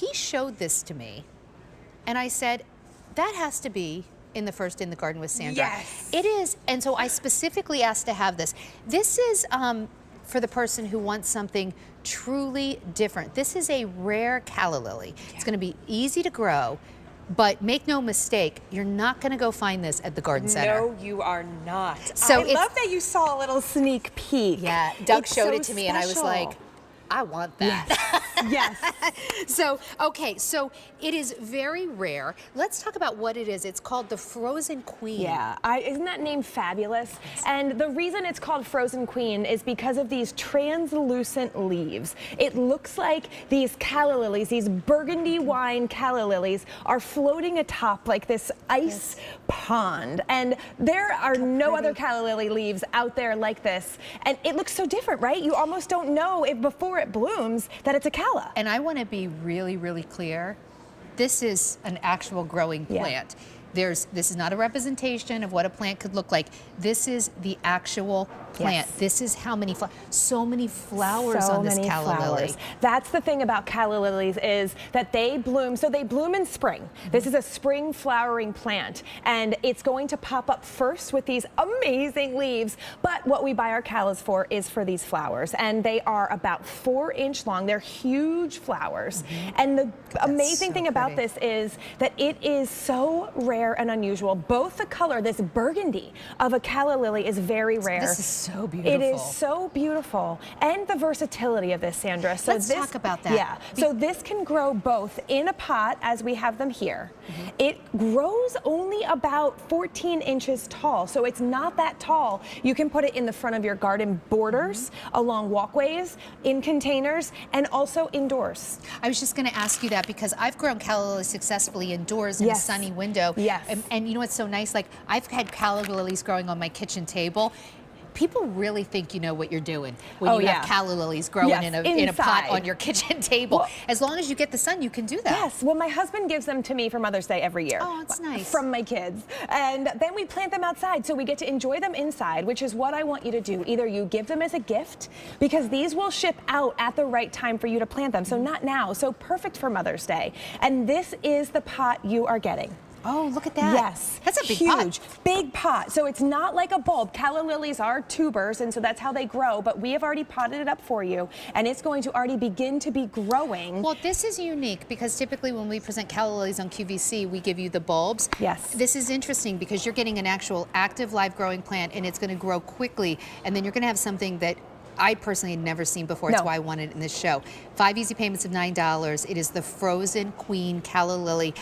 he showed this to me, and I said, that has to be in the first In the Garden with Sandra. Yes. It is, and so I specifically asked to have this. This is for the person who wants something truly different. This is a rare calla lily. Yeah. It's gonna be easy to grow, but make no mistake, you're not gonna go find this at the garden center. No, you are not. So I love that you saw a little sneak peek. Yeah, Doug showed it to me special. and I was like, I want that. Yes. So, okay, so it is very rare. Let's talk about what it is. It's called the Frozen Queen. Yeah, isn't that name fabulous? Yes. And the reason it's called Frozen Queen is because of these translucent leaves. It looks like these calla lilies, these burgundy wine calla lilies, are floating atop like this ice pond. And there are no other calla lily leaves out there like this. And it looks so different, right? You almost don't know if before it blooms that it's a calla. And I want to be really, really clear. This is an actual growing plant. This is not a representation of what a plant could look like. This is the actual plant. Yes. This is how many so many flowers on this calla lily. That's the thing about calla lilies is that they bloom. So they bloom in spring. This is a spring flowering plant, and it's going to pop up first with these amazing leaves. But what we buy our callas for is for these flowers, and they are about 4-inch long. They're huge flowers, and the amazing thing about this is that it is so rare and unusual. Both the color, this burgundy of a calla lily, is very rare. This is so beautiful. It is so beautiful. And the versatility of this, Sandra. So let's talk about that. Yeah. So this can grow both in a pot, as we have them here. It grows only about 14 inches tall, so it's not that tall. You can put it in the front of your garden borders, along walkways, in containers, and also indoors. I was just going to ask you that because I've grown calla lilies successfully indoors in a sunny window. Yes. And you know what's so nice? Like, I've had calla lilies growing on my kitchen table. People really think you know what you're doing when you have calla lilies growing in a pot on your kitchen table. Well, as long as you get the sun, you can do that. Yes. Well, my husband gives them to me for Mother's Day every year. Oh, it's nice. From my kids. And then we plant them outside, so we get to enjoy them inside, which is what I want you to do. Either you give them as a gift, because these will ship out at the right time for you to plant them. So not now. So perfect for Mother's Day. And this is the pot you are getting. Oh, look at that. Yes. That's a big pot. Big pot. So it's not like a bulb. Calla lilies are tubers, and so that's how they grow, but we have already potted it up for you, and it's going to already begin to be growing. Well, this is unique because typically when we present calla lilies on QVC, we give you the bulbs. Yes. This is interesting because you're getting an actual active live growing plant, and it's going to grow quickly, and then you're going to have something that I personally had never seen before. That's why I wanted it in this show. 5 easy payments of $9. It is the Frozen Queen calla lily.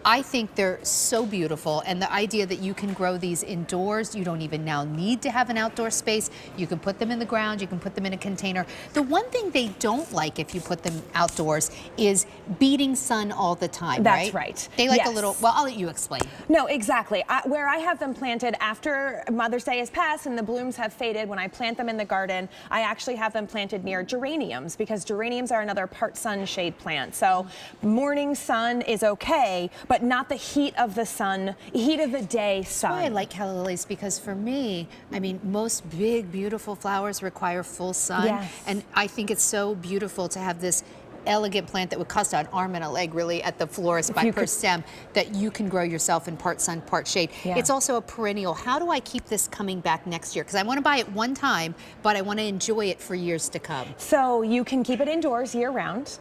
I think they're so beautiful, and the idea that you can grow these indoors, you don't even now need to have an outdoor space. You can put them in the ground, you can put them in a container. The one thing they don't like if you put them outdoors is beating sun all the time, right? That's right. They like a little, well, I'll let you explain. No, exactly. Where I have them planted after Mother's Day has passed and the blooms have faded, when I plant them in the garden, I actually have them planted near geraniums, because geraniums are another part sun shade plant. So morning sun is okay, but not the heat of the sun, heat of the day sun. That's why I like calla lilies, because for me, I mean, most big, beautiful flowers require full sun. Yes. And I think it's so beautiful to have this elegant plant that would cost an arm and a leg really at the florist per stem, that you can grow yourself in part sun, part shade. Yeah. It's also a perennial. How do I keep this coming back next year? Because I want to buy it one time, but I want to enjoy it for years to come. So you can keep it indoors year round.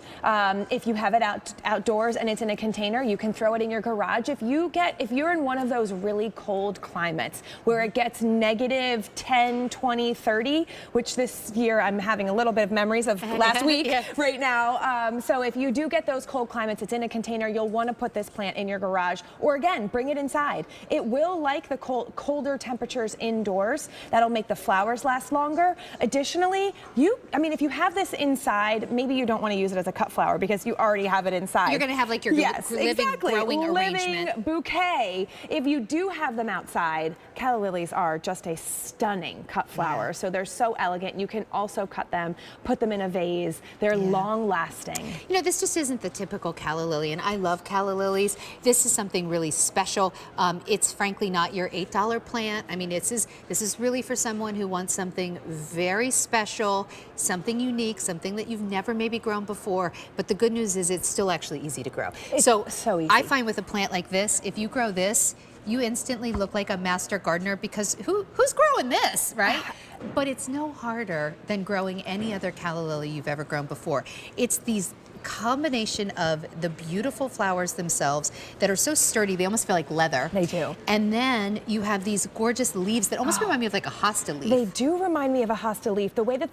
If you have it outdoors and it's in a container, you can throw it in your garage. If you're in one of those really cold climates where it gets negative 10, 20, 30, which this year I'm having a little bit of memories of last week right now. So if you do get those cold climates, it's in a container, you'll want to put this plant in your garage, or again, bring it inside. It will like the colder temperatures indoors. That'll make the flowers last longer. Additionally, if you have this inside, maybe you don't want to use it as a cut flower because you already have it inside. You're going to have like your living growing arrangement. Bouquet. If you do have them outside, calla lilies are just a stunning cut flower. So they're so elegant. You can also cut them, put them in a vase. They're long lasting. lasting. You know, this just isn't the typical calla lily, and I love calla lilies. This is something really special. It's frankly not your $8 plant. I mean, this is really for someone who wants something very special, something unique, something that you've never maybe grown before. But the good news is it's still actually easy to grow. It's so easy. I find with a plant like this, if you grow this, you instantly look like a master gardener, because who's growing this, right? But it's no harder than growing any other calla lily you've ever grown before. It's these combination of the beautiful flowers themselves that are so sturdy, they almost feel like leather. They do. And then you have these gorgeous leaves that almost remind me of like a hosta leaf. They do remind me of a hosta leaf. The way that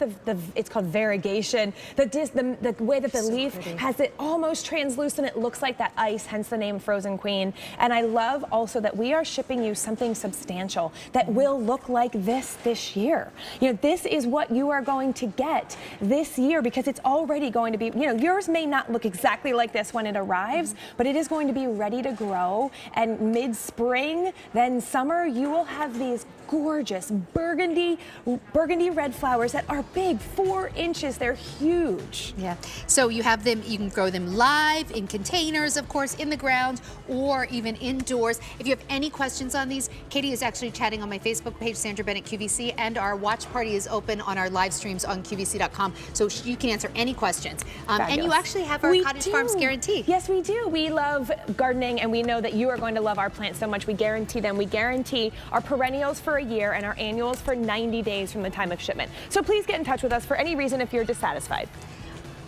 it's called variegation, the way that the leaf has it almost translucent, it looks like that ice, hence the name Frozen Queen. And I love also that we are shipping you something substantial that will look like this year. You know, this is what you are going to get this year, because it's already going to be, you know, yours may not look exactly like this when it arrives, but it is going to be ready to grow. And mid-spring, then summer, you will have these gorgeous burgundy red flowers that are big, 4 inches. They're huge. Yeah. So you have them, you can grow them live in containers, of course, in the ground, or even indoors. If you have any questions on these, Katie is actually chatting on my Facebook page, Sandra Bennett QVC, and our watch party is open on our live streams on QVC.com, so you can answer any questions. And you actually have our Cottage Farms guarantee. Yes, we do. We love gardening, and we know that you are going to love our plants so much. We guarantee them. We guarantee our perennials for a year and our annuals for 90 days from the time of shipment. So please get in touch with us for any reason if you're dissatisfied.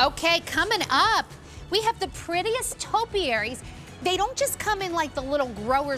Okay, coming up, we have the prettiest topiaries. They don't just come in like the little growers